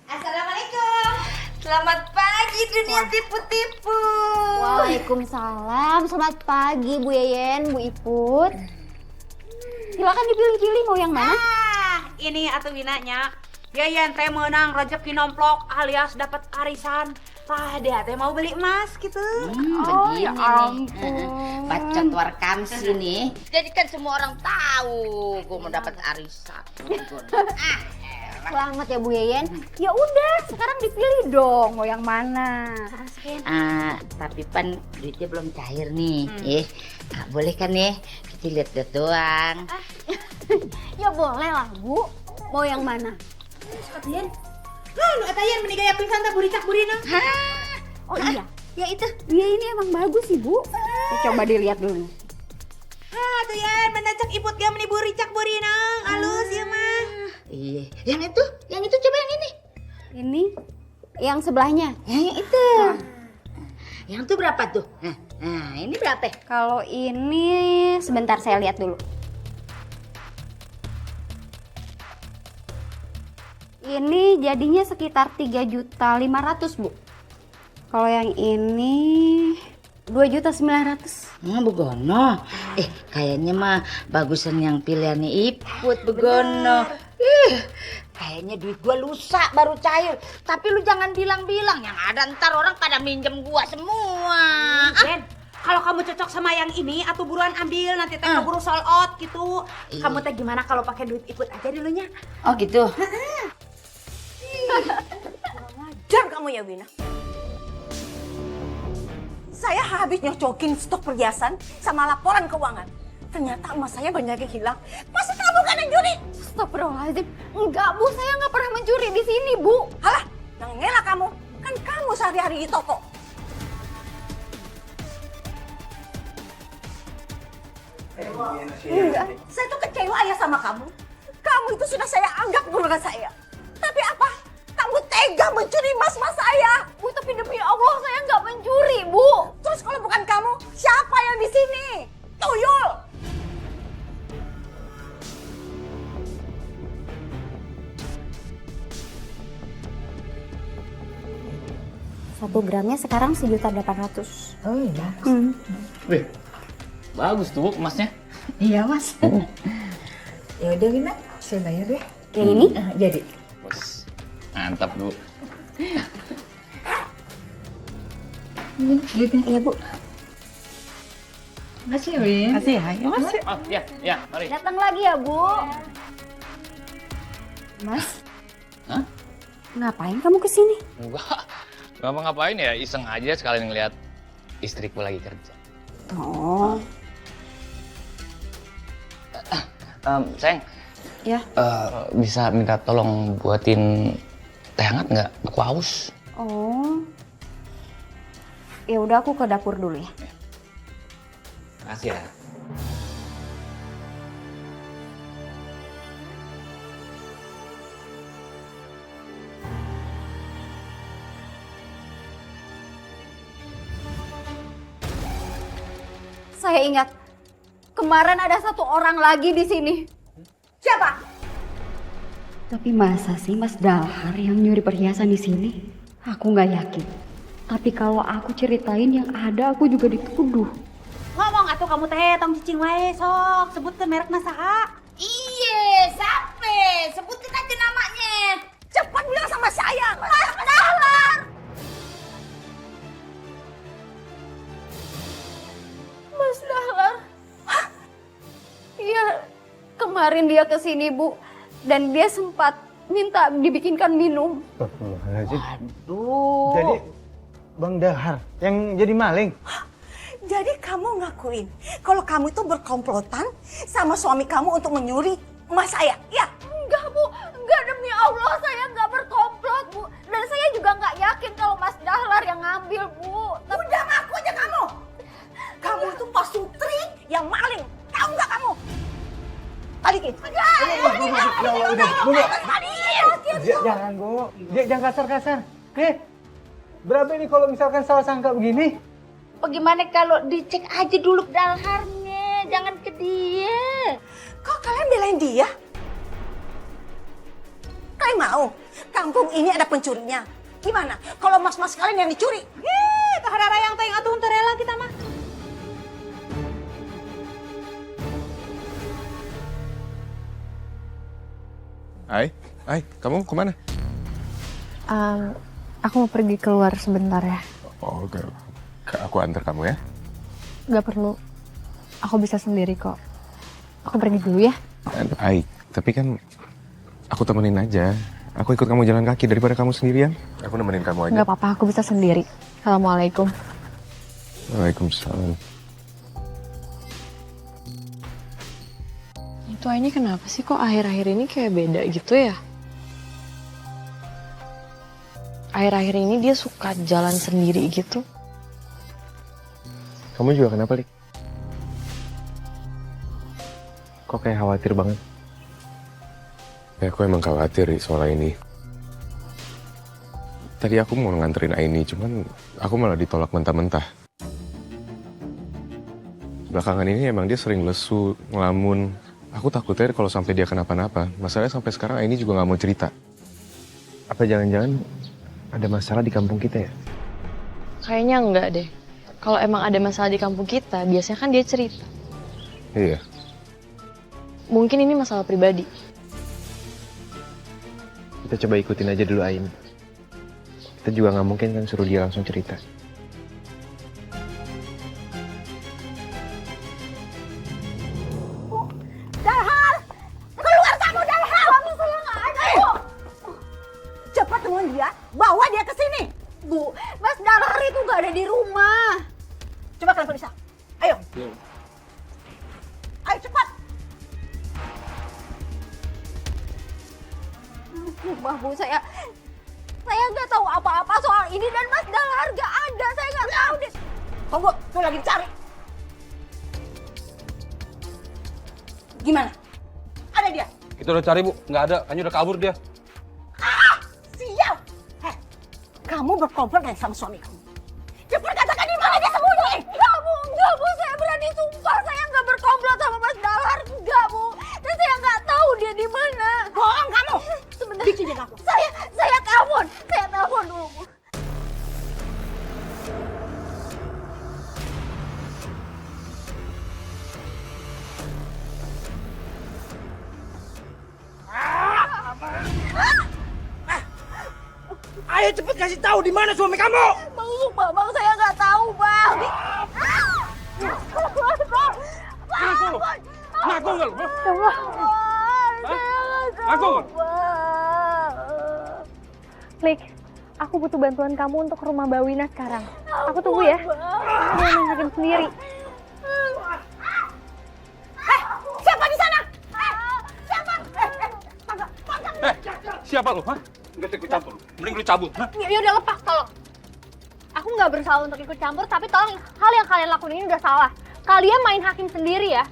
Assalamualaikum. Selamat pagi dunia tipu-tipu. Waalaikumsalam. Selamat pagi Bu Yeyen, Bu Iput. Silakan dipilih-pilih mau yang mana? Ini atuh winanya. Yayan teh menang rezeki nomplok alias dapat arisan. Dia teh mau beli emas gitu. Oh, ya Begini ampun. nih, bacot warkamsi nih. Jadi kan semua orang tahu gue mau dapat arisan. Selamat ya Bu Yeyen. Ya udah, sekarang dipilih dong mau yang mana. Tapi Pan duitnya belum cair nih. Boleh kan ya? Kita lihat-lihat doang. Ya boleh lah Bu. Mau yang mana? Sekalian. Lu atayan menigaya pingsan teh buricak-burina. Oh iya, ya itu. Dia ini emang bagus sih Bu. Coba dilihat dulu. Tuh ya menacak iput gak meni buricak-burina. Halus ya mah. Iya, yang itu coba yang ini. Ini yang sebelahnya. Yang itu. Yang itu berapa tuh? Nah, ini berapa? Kalau ini sebentar saya lihat dulu. Ini jadinya sekitar 3.500.000 Bu. Kalau yang ini 2.900.000. Begono. Kayaknya mah bagusan yang pilihannya Iput Begono. Kayaknya duit gua lusa baru cair. Tapi lu jangan bilang-bilang, yang ada ntar orang pada minjem gua semua. Ben, kalau kamu cocok sama yang ini atau buruan ambil nanti teh keburu sold out gitu. Kamu teh gimana kalau pakai duit Iput aja dulunya? Oh gitu. Ajar kamu ya Wina. Saya habis nyocokin stok perhiasan sama laporan keuangan. Ternyata emas saya banyak yang hilang. Pasti kamu kan yang juri. Astagfirullahaladzim. Enggak Bu, saya nggak pernah mencuri di sini Bu. Halah, jangan ngelak kamu. Kan kamu sehari-hari di toko. Enggak, saya tuh kecewa ya sama kamu. Kamu itu sudah saya anggap keluarga saya. Tapi apa? Kamu tega mencuri emas-emas saya. Bu, tapi demi Allah saya nggak mencuri Bu. Terus kalau bukan kamu, siapa yang di sini? Tuyul! 1 gramnya sekarang 1.800.000. Oh iya. Wih, bagus tuh Bu emasnya. Iya Mas. Ya udah Wina, saya bayar deh. Yang ini? Jadi. Bos, mantap Bu. Ini duitnya. Iya Bu. Makasih ya Win. Kasih ya, Mas. Oh ya, mari. Datang lagi ya Bu. Mas. Hah? Ngapain kamu kesini? Enggak, ngapa-ngapain ya, iseng aja sekalian ngeliat istriku lagi kerja. Oh. Sayang. Ya. Bisa minta tolong buatin teh hangat nggak? Aku haus. Oh. Ya udah aku ke dapur dulu ya. Makasih ya. Saya ingat kemarin ada 1 orang lagi di sini. Siapa? Tapi masa sih Mas Dahar yang nyuri perhiasan di sini? Aku nggak yakin. Tapi kalau aku ceritain yang ada aku juga dituduh. Ngomong atuh kamu teh tong cicing wae sok sebutkeun merekna saha. Iya, sampai sebutin aja namanya. Cepat bilang sama saya. Mas Dahlan. Mas Dahlar. Iya, kemarin dia ke sini Bu, dan dia sempat minta dibikinkan minum. Astagfirullahaladzim. Aduh. Jadi Bang Dahar yang jadi maling? Jadi kamu ngakuin kalau kamu itu berkomplotan sama suami kamu untuk menyuri emas saya, ya? Enggak Bu, enggak, demi Allah saya nggak berkomplot Bu. Dan saya juga nggak yakin kalau Mas Dahlar yang ngambil Bu. Udah ngaku aja kamu. Kamu itu Pak Sutri yang maling. Tahu nggak kamu? Balikin. Ya Allah, udah, Bu. Jangan, Bu. Jangan kasar-kasar. Berapa ini kalau misalkan salah sangka begini? Bagaimana kalau dicek aja dulu Daharnya, jangan ke dia. Kok kalian belain dia? Kalian mau Kampung ini ada pencurinya. Gimana kalau mas-mas kalian yang dicuri? Tah yang teh atuh teu rela kita mah. Ai, kamu kemana? Aku mau pergi keluar sebentar ya. Oh, oke. Aku antar kamu ya. Gak perlu. Aku bisa sendiri kok. Aku pergi dulu ya. Ai, tapi kan aku temenin aja. Aku ikut kamu jalan kaki daripada kamu sendirian. Aku nemenin kamu aja. Gak apa-apa, aku bisa sendiri. Assalamualaikum. Waalaikumsalam. Itu Aini kenapa sih kok akhir-akhir ini kayak beda gitu ya? Akhir-akhir ini dia suka jalan sendiri gitu. Kamu juga kenapa, Lik? Kok kayak khawatir banget? Ya, aku emang khawatir soal ini. Tadi aku mau nganterin Aini, cuman aku malah ditolak mentah-mentah. Belakangan ini emang dia sering lesu, ngelamun. Aku takutnya kalau sampai dia kenapa-napa. Masalahnya sampai sekarang Aini juga nggak mau cerita. Apa jangan-jangan ada masalah di kampung kita ya? Kayaknya enggak deh. Kalau emang ada masalah di kampung kita, biasanya kan dia cerita. Iya. Mungkin ini masalah pribadi. Kita coba ikutin aja dulu Aini. Kita juga nggak mungkin kan suruh dia langsung cerita. Dalhal! Keluar kamu, Dalhal! Suami saya nggak ada, Bu! Cepat temuin dia, bawa dia ke sini! Bu, Mas Dalhar itu nggak ada di rumah. Coba kalian periksa. Ayo. Ayo cepat. Sumpah Bu, saya nggak tahu apa-apa soal ini dan Mas Dalhar nggak ada. Saya nggak tahu deh. Tunggu, tuh lagi dicari. Gimana? Ada dia? Kita udah cari, Bu. Nggak ada. Kayaknya udah kabur dia. Sial! Kamu berkomplot dengan sama suami kamu. Cepat katakan di mana dia sembunyi! Enggak Bu, saya berani sumpah saya nggak berkomplot sama Mas Dalhar, enggak Bu. Dan saya nggak tahu dia di mana. Bohong kamu! Sebentar. Bikin dia ngaku. Saya telepon dulu Bu. Ayo cepet kasih tahu di mana suami kamu. Bang, sumpah Bang, saya nggak tahu Bang. Ngaku. Ngaku nggak lu? Aku. Klik, aku butuh bantuan kamu untuk ke rumah Mbak Wina sekarang. Aku tunggu ya. Aku mau main hakim sendiri. Siapa di sana? Siapa? Siapa lu? Hah? Nggak ikut campur. Mending lu cabut. Hah? Ya udah lepas tolong. Aku nggak bersalah untuk ikut campur, tapi tolong hal yang kalian lakuin ini udah salah. Kalian main hakim sendiri ya.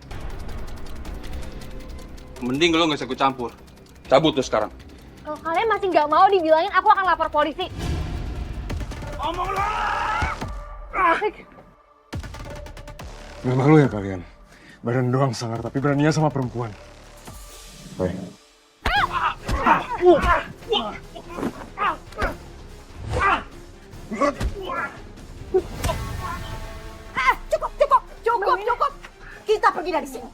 Mending lu nggak ikut campur. Cabut tuh sekarang. Kalau kalian masih nggak mau dibilangin, aku akan lapor polisi. Omong lu! Nggak malu ya kalian? Badan doang sangar, tapi beraninya sama perempuan. Hei. Cukup. Kita pergi dari sini.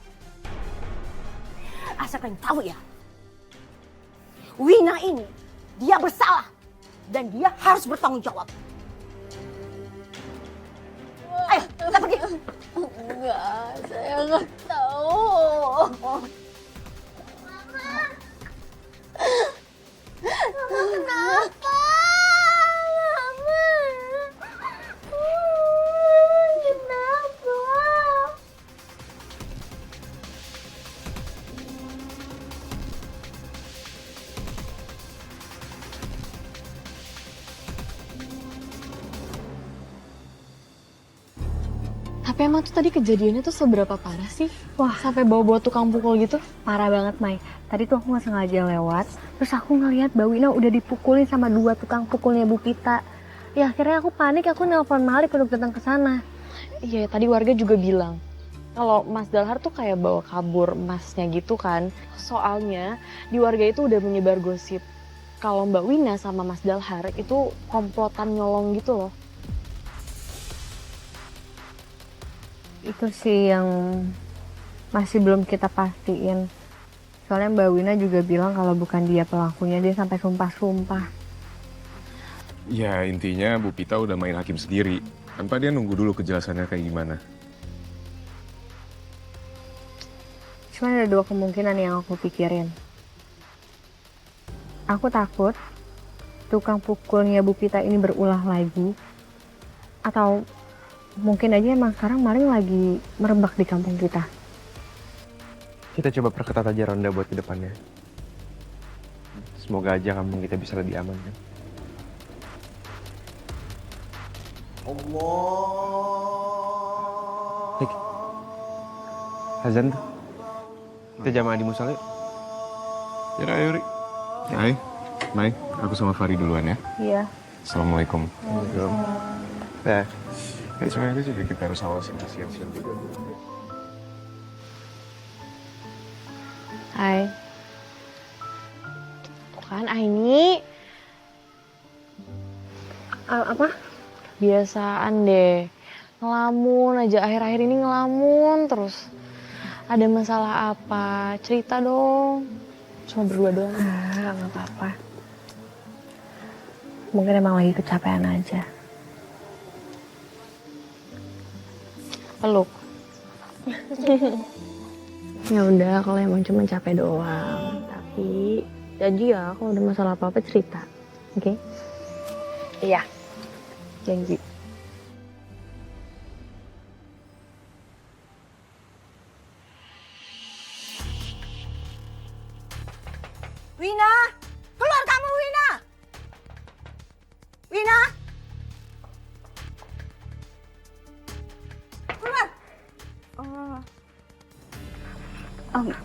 Asal kalian tahu ya, Wina ini dia bersalah dan dia harus bertanggung jawab. Ayo, kita pergi. Enggak, saya nggak tahu. Mama kenapa? Mama. Kenapa? Tapi emang tuh tadi kejadiannya tuh seberapa parah sih? Wah, sampai bawa-bawa tukang pukul gitu? Parah banget, Mai. Tadi tuh aku nggak sengaja lewat, terus aku ngeliat Mbak Wina udah dipukulin sama 2 tukang pukulnya Bu Pita. Ya akhirnya aku panik, aku nelpon Malik untuk datang ke sana. Iya, tadi warga juga bilang kalau Mas Dalhar tuh kayak bawa kabur emasnya gitu kan. Soalnya di warga itu udah menyebar gosip kalau Mbak Wina sama Mas Dalhar itu komplotan nyolong gitu loh. Itu sih yang masih belum kita pastiin. Soalnya Mbak Wina juga bilang kalau bukan dia pelakunya, dia sampai sumpah-sumpah. Ya intinya Bu Pita udah main hakim sendiri. Tanpa dia nunggu dulu kejelasannya kayak gimana. Cuman ada dua kemungkinan yang aku pikirin. Aku takut tukang pukulnya Bu Pita ini berulah lagi. Atau mungkin aja emang sekarang maling lagi merebak di kampung kita. Kita coba perketat aja ronda buat ke depannya. Semoga aja kampung kita bisa lebih aman kan. Rik, azan tuh. Kita jamaah di musola yuk. Ya ayo Ri. Hai, Mai, aku sama Fari duluan ya. Iya. Assalamualaikum. Nah, Soalnya itu juga kita harus awasin kasihan-kasihan juga. Hai. Tuh kan Aini. Apa? Biasaan deh. Ngelamun aja akhir-akhir ini ngelamun terus. Ada masalah apa? Cerita dong. Cuma berdua doang. Enggak apa-apa. Mungkin emang lagi kecapean aja. Peluk. Ya udah kalau emang cuma capek doang. Tapi janji ya kalau ada masalah apa-apa cerita. Oke? Iya. Janji. Wina, keluar kamu Wina. Wina. Keluar.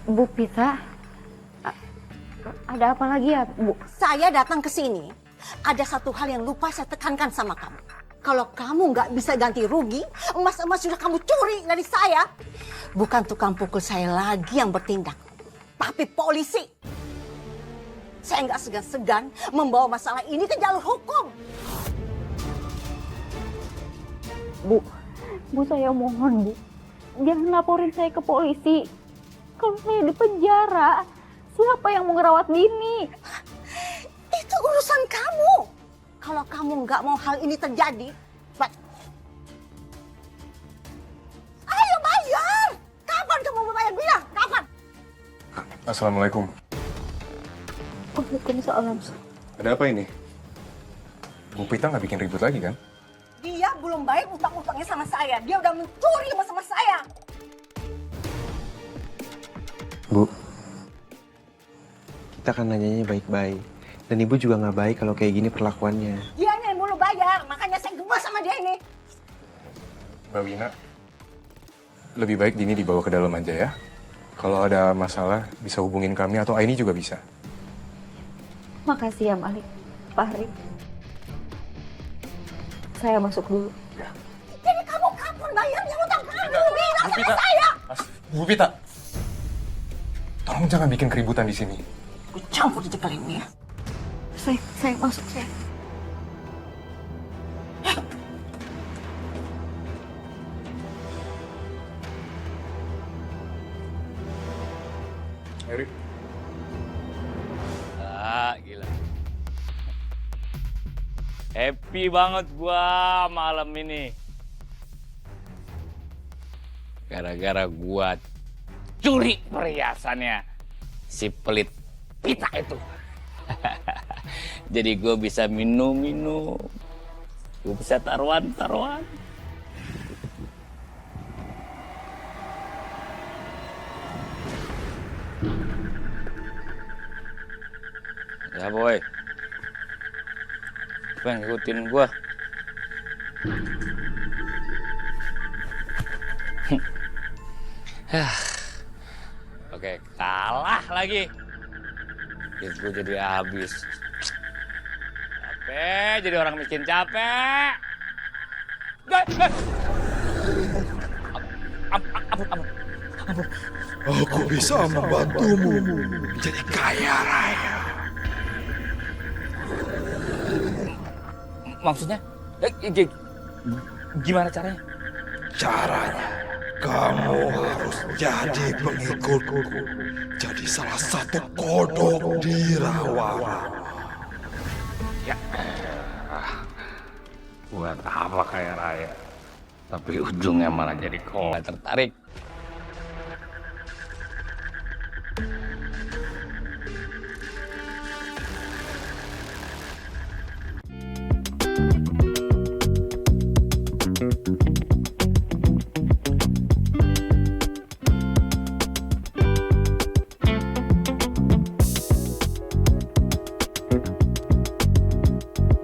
Bu Pita, ada apa lagi ya, Bu? Saya datang ke sini. Ada satu hal yang lupa saya tekankan sama kamu. Kalau kamu nggak bisa ganti rugi, emas-emas sudah kamu curi dari saya. Bukan tukang pukul saya lagi yang bertindak, tapi polisi. Saya nggak segan-segan membawa masalah ini ke jalur hukum. Bu saya mohon, Bu. Jangan laporin saya ke polisi. Kalau saya di penjara, siapa yang mau ngerawat Dini? Itu urusan kamu. Kalau kamu nggak mau hal ini terjadi, ayo bayar. Kapan kamu mau bayar? Bilang, kapan? Assalamualaikum. Waalaikumsalam. Ada apa ini? Bu Pita nggak bikin ribut lagi kan? Dia belum bayar utang-utangnya sama saya. Dia udah mencuri sama saya. Bu, kita kan nanyanya baik-baik. Dan ibu juga nggak baik kalau kayak gini perlakuannya. Dia yang mulu bayar, makanya saya gemas sama dia ini. Mbak Wina, lebih baik Dini dibawa ke dalam aja ya. Kalau ada masalah bisa hubungin kami atau Aini juga bisa. Makasih ya, Malik. Pak Arif. Saya masuk dulu. Jadi kamu kapan bayarnya utang kamu? Bilang sama saya. Bu Pita, tolong jangan bikin keributan di sini. Gue campur di depan ini ya. Saya masuk, saya. Erik. Gila. Happy banget gua malam ini. Gara-gara gua curi perhiasannya si pelit Pita itu. Jadi gua bisa minum-minum. Gua bisa taruhan-taruhan. Ya boy, apa yang ngikutin gua? Oke, kalah lagi. Duit gua jadi habis. Capek, jadi orang miskin capek. Ampun. Aku bisa membantumu menjadi kaya raya. Maksudnya? Gimana caranya? Caranya, kamu harus jadi pengikutku. Jadi salah satu kodok di rawa-rawa. Ya, buat apa kayak raya? Tapi ujungnya malah jadi kok tertarik.